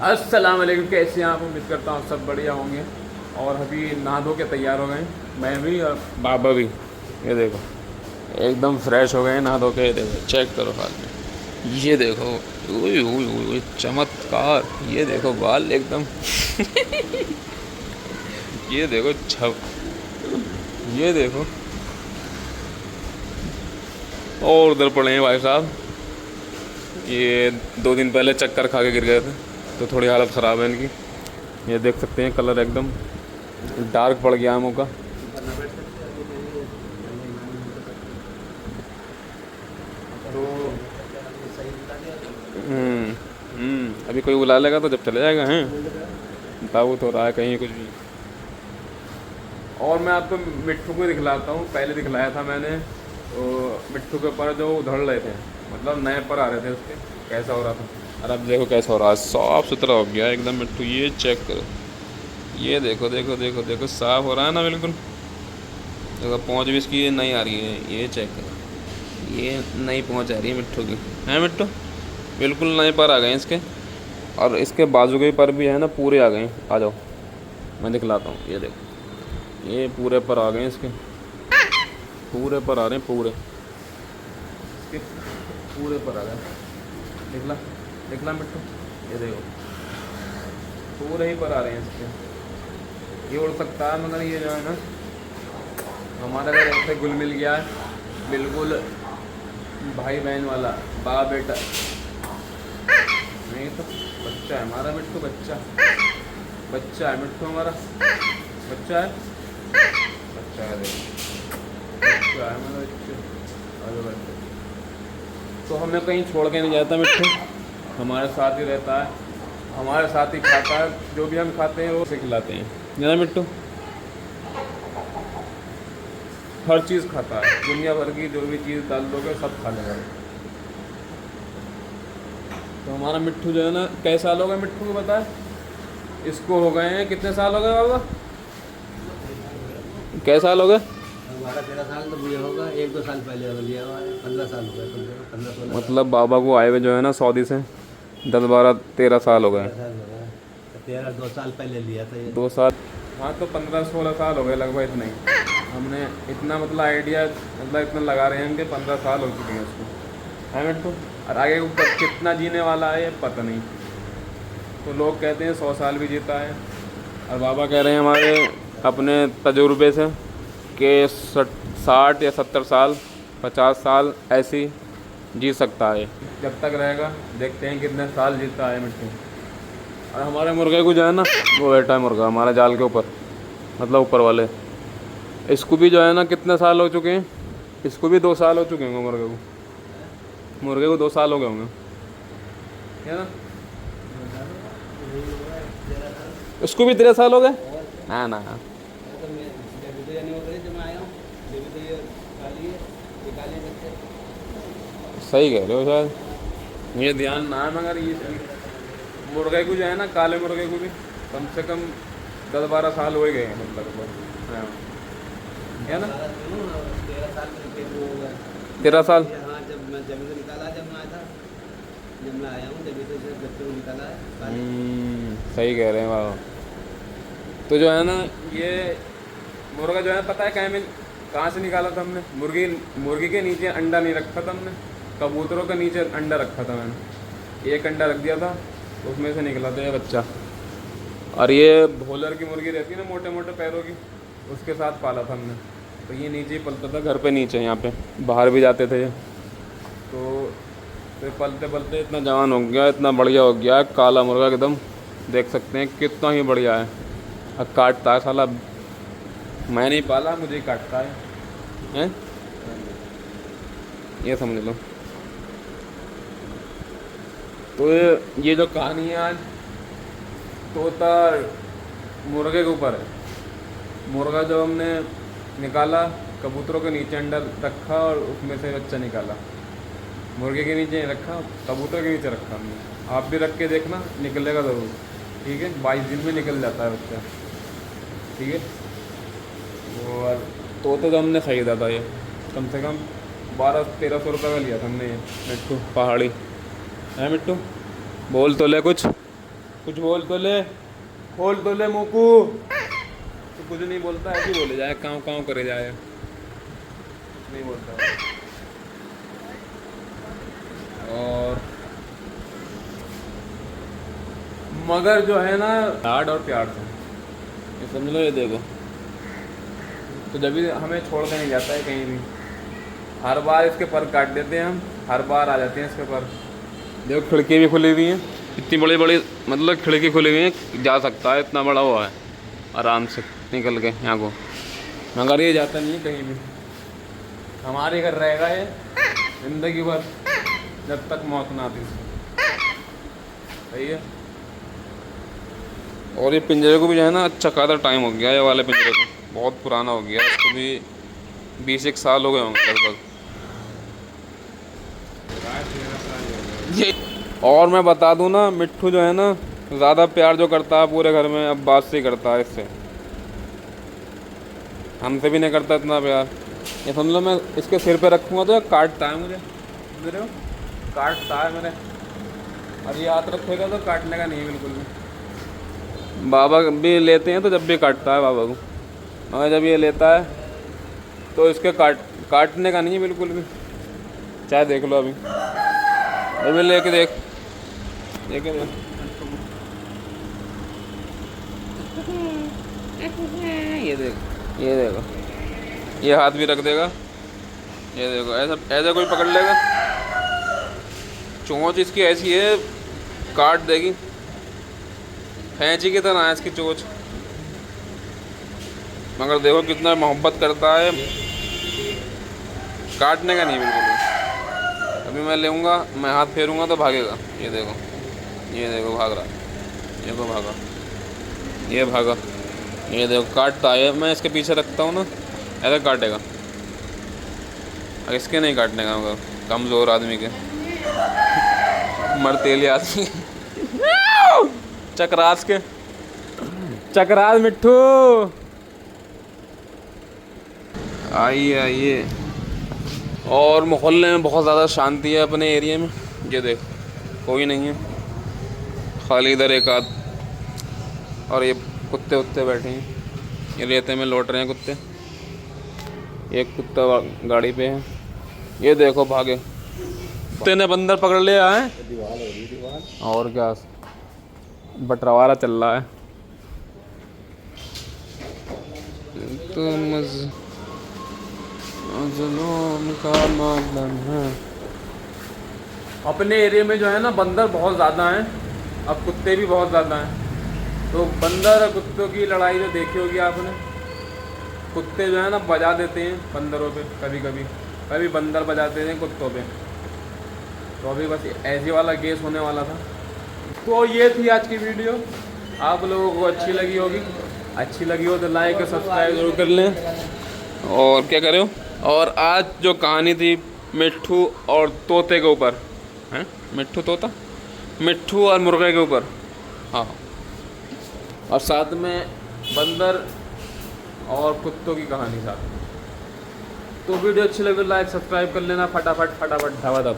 अस्सलाम वालेकुम, कैसे हैं आप? उम्मीद करता हूँ सब बढ़िया होंगे। और अभी नहा धो के तैयार हो गए, मैं भी और बाबा भी। ये देखो एकदम फ्रेश हो गए नहा धो के। ये देखो, चेक करो हाल में। ये देखो, ओए ओए ओए चमत्कार। ये देखो बाल एकदम ये देखो छप, ये देखो। और उधर पड़े हैं भाई साहब, ये 2 दिन पहले चक्कर खा के गिर गए थे, तो थोड़ी हालत ख़राब है इनकी। ये देख सकते हैं कलर एकदम डार्क पड़ गया आमों का। तो अभी कोई बुला लेगा तो जब चले जाएगा। हैं ताबूत हो रहा है कहीं कुछ भी। और मैं आपको मिट्ठू को दिखलाता हूँ। पहले दिखलाया था मैंने, तो मिट्ठू के पर जो उधड़ रहे थे, मतलब नए पर आ रहे थे उसके, कैसा हो रहा था। और अब देखो कैसा हो रहा है, साफ सुथरा हो गया एकदम मिट्ठू। ये चेक करो, ये देखो देखो देखो देखो, साफ हो रहा है ना बिल्कुल। देखो पहुँच भी इसकी नहीं आ रही है, ये चेक करो, ये नई पहुँच आ रही है मिट्ठू की। है मिट्ठू, बिल्कुल नए पर आ गए इसके। और इसके बाजू के पर भी है ना, पूरे आ गए। आ जाओ मैं दिखलाता हूँ। ये देखो, ये पूरे पर आ गए इसके, पूरे पर आ रहे हैं पूरे इसके, पूरे पर आ गए। दिखला दिखला मिट्टू, ये देखो पूरे ही पर आ रहे हैं इसके। ये उड़ सकता है मगर ये जो है ना, हमारा घर ऐसे घुल मिल गया है बिल्कुल, भाई बहन वाला, बाप बेटा। नहीं तो बच्चा है हमारा मिट्टू, बच्चा बच्चा है मिट्टू हमारा, बच्चा है, बच्चा है देखो, बच्चा है हमारा बच्चा। अरे बच्चा तो हमें कहीं छोड़ के नहीं जाता मिट्टू, हमारे साथ ही रहता है, हमारे साथ ही खाता है। जो भी हम खाते हैं वो उसे खिलाते हैं, है ना मिट्टू? हर चीज़ खाता है, दुनिया भर की जो भी चीज़ डाल दोगे सब खा लेगा। तो हमारा मिट्टू जो है ना, कैसे साल हो गए मिट्टू को बताए? इसको हो गए हैं कितने साल हो गए बाबा? कैसे साल हो गए? 12-13 साल तो मुझे होगा, 1-2 साल पहले हो लिया हुआ है। 15 साल हो गए, 15-16 मतलब बाबा को आए हुए जो है ना सऊदी से 10-12-13 साल हो गए। 13 साल हो गए। 2 साल पहले लिया था ये। 2 साल, हाँ तो 15-16 साल हो गए लगभग। इतना ही हमने, इतना मतलब आइडिया, मतलब इतना लगा रहे हैं कि 15 साल हो चुके हैं उसको। है मिट्टू? और आगे ऊपर कितना जीने वाला है ये पता नहीं। तो लोग कहते हैं 100 साल भी जीता है, और बाबा कह रहे हैं हमारे अपने तजुर्बे से कि 60 या 70 साल, 50 साल ऐसी जी सकता है। जब तक रहेगा देखते हैं कितने साल जीता है मिट्टू। और हमारे मुर्गे को जो है ना, वो बैठा है मुर्गा हमारे जाल के ऊपर, मतलब ऊपर वाले, इसको भी जो है ना कितने साल हो चुके हैं, इसको भी 2 साल हो चुके होंगे मुर्गे को 2 साल हो गए होंगे, है ना? उसको भी 13 साल हो गए। हाँ ना, सही कह रहे हो शायद, ये ध्यान ना है मगर ये मुर्गे को जो है ना, काले मुर्गे को भी कम से कम 10-12 साल हो ही गए हैं मतलब। हाँ, है ना? 13 साल में वो हो गया। 13 साल। हाँ, जब मैं जमीन से निकाला, जब मैं आया था, जब मैं आया हूँ जमीन से बच्चे को निकाला है। सही कह रहे हैं बाबा। तो जो है ना, ये मुर्गा जो है पता है कहाँ से निकाला था हमने? मुर्गी के नीचे अंडा नहीं रखा था हमने, कबूतरों के नीचे अंडा रखा था मैंने। एक अंडा रख दिया था, उसमें से निकला था ये बच्चा। और ये भोलर की मुर्गी रहती है ना, मोटे मोटे पैरों की, उसके साथ पाला था हमने। तो ये नीचे ही पलता था, घर पे नीचे, यहाँ पे बाहर भी जाते थे ये। तो फिर पलते पलते इतना जवान हो गया, इतना बढ़िया हो गया, काला मुर्गा एकदम। देख सकते हैं कितना ही बढ़िया है। अब काटता है साला, मैं नहीं पाला, मुझे ही काटता है? ये समझ लो। तो ये जो कहानी है आज तोता मुर्गे के ऊपर है। मुर्गा जब हमने निकाला, कबूतरों के नीचे अंडा रखा और उसमें से बच्चा निकाला। मुर्गे के नीचे रखा, कबूतर के नीचे रखा हमने। आप भी रख के देखना, निकलेगा ज़रूर। ठीक है, 22 दिन में निकल जाता है बच्चा। ठीक है। और तोते तो हमने ख़रीदा था ये, कम से कम 1200-1300 रुपये का लिया था हमने ये मिट्टू पहाड़ी। है मिट्टू? बोल तो ले कुछ। कुछ बोल तो ले, खोल तो ले मोकू। तो कुछ नहीं बोलता, ऐसे ही बोले जाए, काँव काँव करे जाए, नहीं बोलता। और मगर जो है ना लाड और प्यार से, ये समझ लो, ये देखो। तो जब भी हमें छोड़ के नहीं जाता है कहीं भी, हर बार इसके पर काट देते हैं हम, हर बार आ जाते हैं इसके पर। देखो खिड़की भी खुली हुई हैं, इतनी बड़ी बड़ी, मतलब खिड़की खुली हुई है, जा सकता है, इतना बड़ा हुआ है आराम से निकल के यहाँ को। मगर ये जाता नहीं है कहीं भी, हमारे घर रहेगा ये जिंदगी भर, जब तक मौत ना आती। सही है। और ये पिंजरे को भी जो है ना अच्छा खासा टाइम हो गया, ये वाले पिंजरे को बहुत पुराना हो गया, इसको भी 20 साल हो गए होंगे लगभग। ये और मैं बता दूं ना, मिट्ठू जो है ना ज़्यादा प्यार जो करता है पूरे घर में अब बात से ही करता है इससे, हमसे भी नहीं करता इतना प्यार। ये समझ लो, मैं इसके सिर पे रखूँगा तो ये काटता है मुझे, समझ रहे हो, काटता है मेरे। और ये हाथ रखेगा तो काटने का नहीं है बिल्कुल भी। बाबा भी लेते हैं तो जब भी काटता है बाबा को, मगर जब ये लेता है तो इसके काटने का नहीं है बिल्कुल भी। चाहे देख लो अभी लेके देख ये देखो, ये हाथ भी रख देगा, ये देखो, ऐसा ऐसा कोई पकड़ लेगा, चोंच इसकी ऐसी है, काट देगी, खैंची की तरह है इसकी चोंच। मगर देखो कितना मोहब्बत करता है, काटने का नहीं बिल्कुल भी। अभी मैं लेऊँगा, मैं हाथ फेरूँगा तो भागेगा, ये देखो भाग रहा, ये को भागा, ये भागा, ये देखो काटता है। मैं इसके पीछे रखता हूँ ना, ऐसा काटेगा, इसके नहीं काटने का, मगर कमज़ोर आदमी के, मरतेली आदमी चक्रास के, चक्रास मिट्ठू, आइए आइए। और मोहल्ले में बहुत ज़्यादा शांति है अपने एरिया में, ये देख कोई नहीं है, खाली इधर एक आध, और ये कुत्ते उत्ते बैठे हैं, ये रेते में लौट रहे हैं कुत्ते, एक कुत्ता गाड़ी पे है, ये देखो भागे, कुत्ते ने बंदर पकड़ लिया है। और क्या, बंटवारा चल रहा है तो का मामला है। अपने एरिया में जो है ना बंदर बहुत ज़्यादा हैं, अब कुत्ते भी बहुत ज़्यादा हैं। तो बंदर और कुत्तों की लड़ाई जो देखी होगी आपने, कुत्ते जो है ना बजा देते हैं बंदरों पे, कभी बंदर बजाते हैं कुत्तों पे। तो अभी बस ऐसे वाला केस होने वाला था। तो ये थी आज की वीडियो, आप लोगों को अच्छी लगी होगी, अच्छी लगी हो तो लाइक और सब्सक्राइब जरूर कर लें। और क्या करें, और आज जो कहानी थी मिट्ठू और तोते के ऊपर है, मिट्ठू और मुर्गे के ऊपर, हाँ, और साथ में बंदर और कुत्तों की कहानी साथ में। तो वीडियो अच्छी लगी लाइक सब्सक्राइब कर लेना, फटाफट धबा धब।